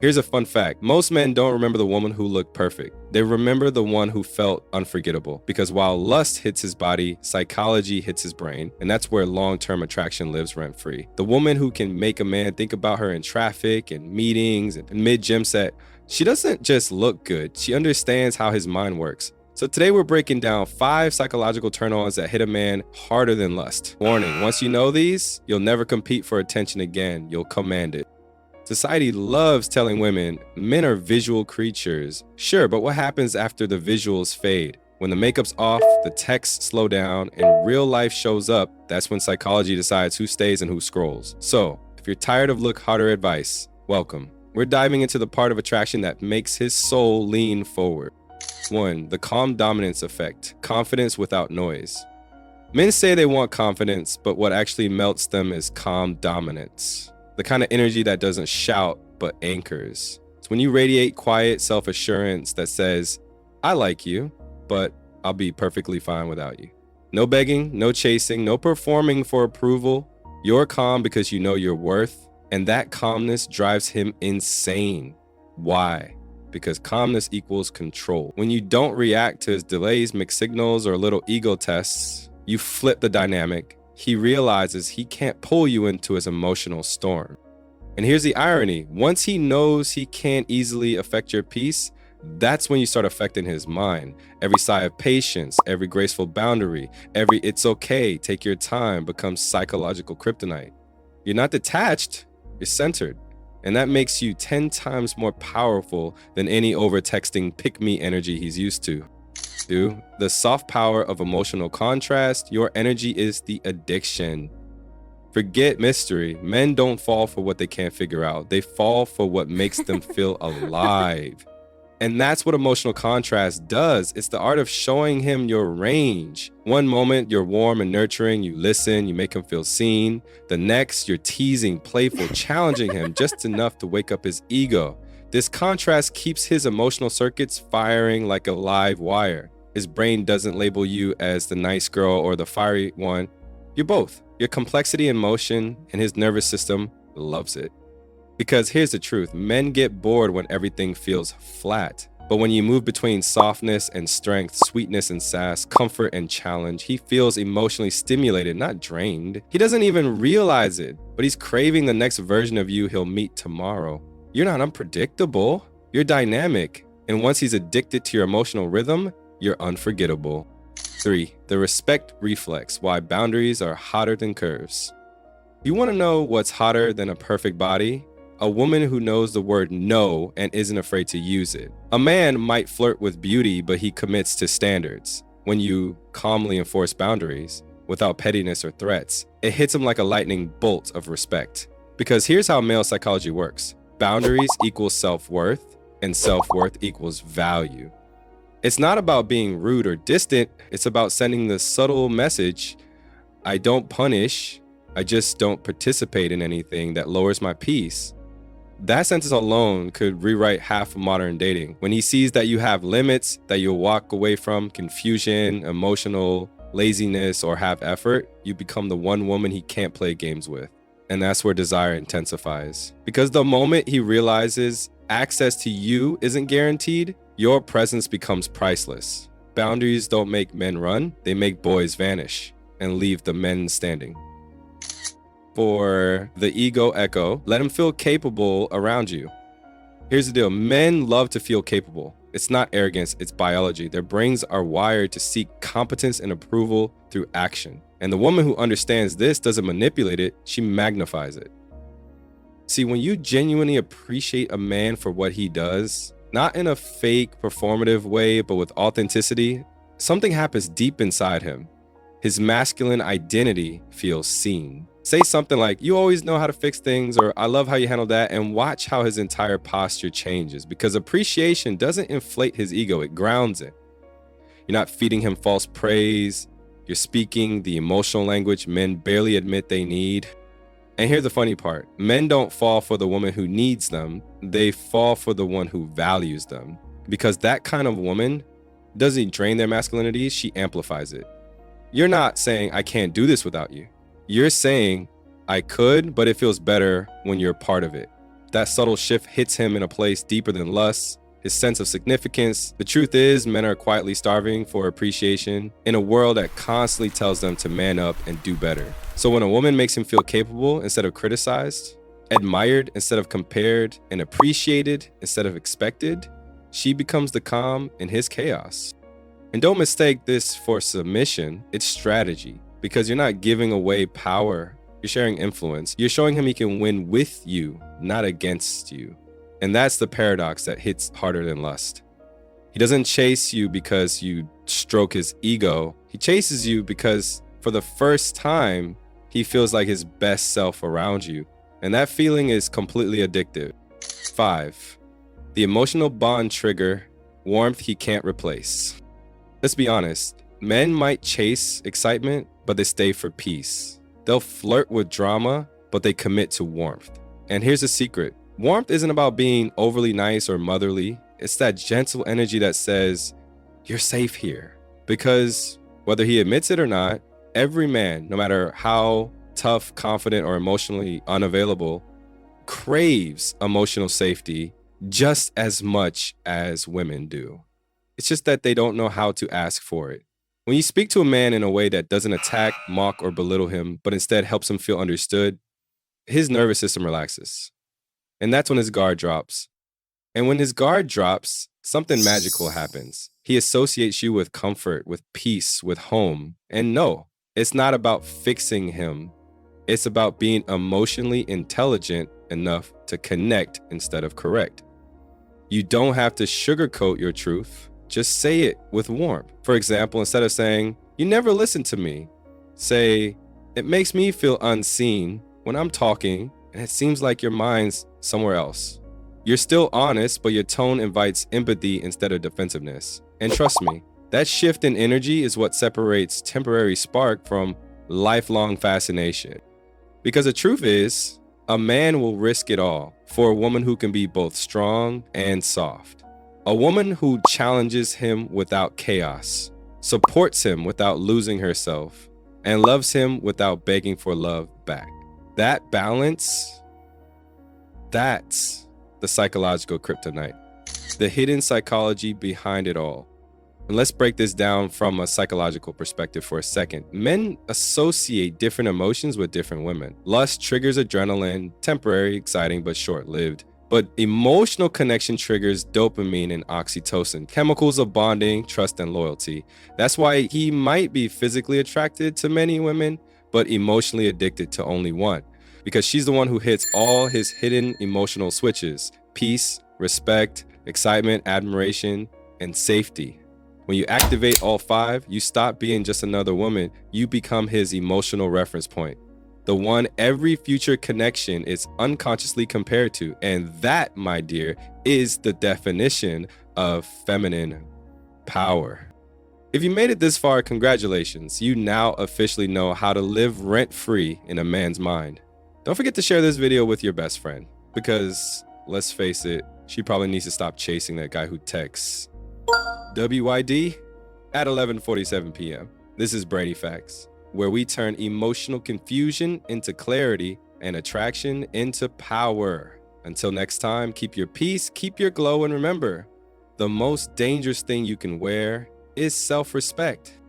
Here's a fun fact. Most men don't remember the woman who looked perfect. They remember the one who felt unforgettable. Because while lust hits his body, psychology hits his brain. And that's where long-term attraction lives rent-free. The woman who can make a man think about her in traffic and meetings and mid-gym set, she doesn't just look good. She understands how his mind works. So today we're breaking down 5 psychological turn-ons that hit a man harder than lust. Warning, once you know these, you'll never compete for attention again. You'll command it. Society loves telling women men are visual creatures. Sure, but what happens after the visuals fade? When the makeup's off, the texts slow down, and real life shows up, that's when psychology decides who stays and who scrolls. So, if you're tired of look harder advice, welcome. We're diving into the part of attraction that makes his soul lean forward. 1. The calm dominance effect. Confidence without noise. Men say they want confidence, but what actually melts them is calm dominance. The kind of energy that doesn't shout, but anchors. It's when you radiate quiet self-assurance that says, I like you, but I'll be perfectly fine without you. No begging, no chasing, no performing for approval. You're calm because you know your worth, and that calmness drives him insane. Why? Because calmness equals control. When you don't react to his delays, mixed signals, or little ego tests, you flip the dynamic. He realizes he can't pull you into his emotional storm. And here's the irony. Once he knows he can't easily affect your peace, that's when you start affecting his mind. Every sigh of patience, every graceful boundary, every it's okay, take your time becomes psychological kryptonite. You're not detached, you're centered. And that makes you 10 times more powerful than any over-texting pick-me energy he's used to. 2. The soft power of emotional contrast. Your energy is the addiction. Forget mystery. Men don't fall for what they can't figure out. They fall for what makes them feel alive. And that's what emotional contrast does. It's the art of showing him your range. One moment, you're warm and nurturing. You listen, you make him feel seen. The next, you're teasing, playful, challenging him just enough to wake up his ego. This contrast keeps his emotional circuits firing like a live wire. His brain doesn't label you as the nice girl or the fiery one. You're both. Your complexity in motion, and his nervous system loves it. Because here's the truth, men get bored when everything feels flat. But when you move between softness and strength, sweetness and sass, comfort and challenge, he feels emotionally stimulated, not drained. He doesn't even realize it, but he's craving the next version of you he'll meet tomorrow. You're not unpredictable, you're dynamic. And once he's addicted to your emotional rhythm, you're unforgettable. 3. The respect reflex, why boundaries are hotter than curves. You want to know what's hotter than a perfect body? A woman who knows the word no and isn't afraid to use it. A man might flirt with beauty, but he commits to standards. When you calmly enforce boundaries, without pettiness or threats, it hits him like a lightning bolt of respect. Because here's how male psychology works. Boundaries equals self-worth, and self-worth equals value. It's not about being rude or distant, it's about sending the subtle message, I don't punish, I just don't participate in anything that lowers my peace. That sentence alone could rewrite half of modern dating. When he sees that you have limits that you'll walk away from, confusion, emotional laziness, or have effort, you become the one woman he can't play games with. And that's where desire intensifies. Because the moment he realizes access to you isn't guaranteed, your presence becomes priceless. Boundaries don't make men run, they make boys vanish and leave the men standing. For the ego echo, let him feel capable around you. Here's the deal, men love to feel capable. It's not arrogance, it's biology. Their brains are wired to seek competence and approval through action. And the woman who understands this doesn't manipulate it, she magnifies it. See, when you genuinely appreciate a man for what he does, not in a fake, performative way, but with authenticity, something happens deep inside him. His masculine identity feels seen. Say something like, you always know how to fix things, or I love how you handle that, and watch how his entire posture changes. Because appreciation doesn't inflate his ego, it grounds it. You're not feeding him false praise. You're speaking the emotional language men barely admit they need. And here's the funny part. Men don't fall for the woman who needs them. They fall for the one who values them. Because that kind of woman doesn't drain their masculinity, she amplifies it. You're not saying, I can't do this without you. You're saying, I could, but it feels better when you're part of it. That subtle shift hits him in a place deeper than lust, his sense of significance. The truth is, men are quietly starving for appreciation in a world that constantly tells them to man up and do better. So when a woman makes him feel capable instead of criticized, admired instead of compared, and appreciated instead of expected, she becomes the calm in his chaos. And don't mistake this for submission, it's strategy. Because you're not giving away power, you're sharing influence. You're showing him he can win with you, not against you. And that's the paradox that hits harder than lust. He doesn't chase you because you stroke his ego. He chases you because for the first time, he feels like his best self around you. And that feeling is completely addictive. 5. The emotional bond trigger, warmth he can't replace. Let's be honest, men might chase excitement, but they stay for peace. They'll flirt with drama, but they commit to warmth. And here's the secret. Warmth isn't about being overly nice or motherly. It's that gentle energy that says, you're safe here. Because whether he admits it or not, every man, no matter how tough, confident, or emotionally unavailable, craves emotional safety just as much as women do. It's just that they don't know how to ask for it. When you speak to a man in a way that doesn't attack, mock, or belittle him, but instead helps him feel understood, his nervous system relaxes. And that's when his guard drops. And when his guard drops, something magical happens. He associates you with comfort, with peace, with home. And no, it's not about fixing him. It's about being emotionally intelligent enough to connect instead of correct. You don't have to sugarcoat your truth. Just say it with warmth. For example, instead of saying, you never listen to me, say, it makes me feel unseen when I'm talking and it seems like your mind's somewhere else. You're still honest, but your tone invites empathy instead of defensiveness. And trust me, that shift in energy is what separates temporary spark from lifelong fascination. Because the truth is, a man will risk it all for a woman who can be both strong and soft. A woman who challenges him without chaos, supports him without losing herself, and loves him without begging for love back. That balance, that's the psychological kryptonite, the hidden psychology behind it all. And let's break this down from a psychological perspective for a second. Men associate different emotions with different women. Lust triggers adrenaline, temporary, exciting, but short-lived. But emotional connection triggers dopamine and oxytocin, chemicals of bonding, trust, and loyalty. That's why he might be physically attracted to many women, but emotionally addicted to only one. Because she's the one who hits all his hidden emotional switches: peace, respect, excitement, admiration, and safety. When you activate all 5, you stop being just another woman. You become his emotional reference point. The one every future connection is unconsciously compared to. And that, my dear, is the definition of feminine power. If you made it this far, congratulations. You now officially know how to live rent-free in a man's mind. Don't forget to share this video with your best friend, because let's face it, she probably needs to stop chasing that guy who texts WYD at 11:47 p.m. This is Brady Facts, where we turn emotional confusion into clarity and attraction into power. Until next time, keep your peace, keep your glow, and remember, the most dangerous thing you can wear is self-respect.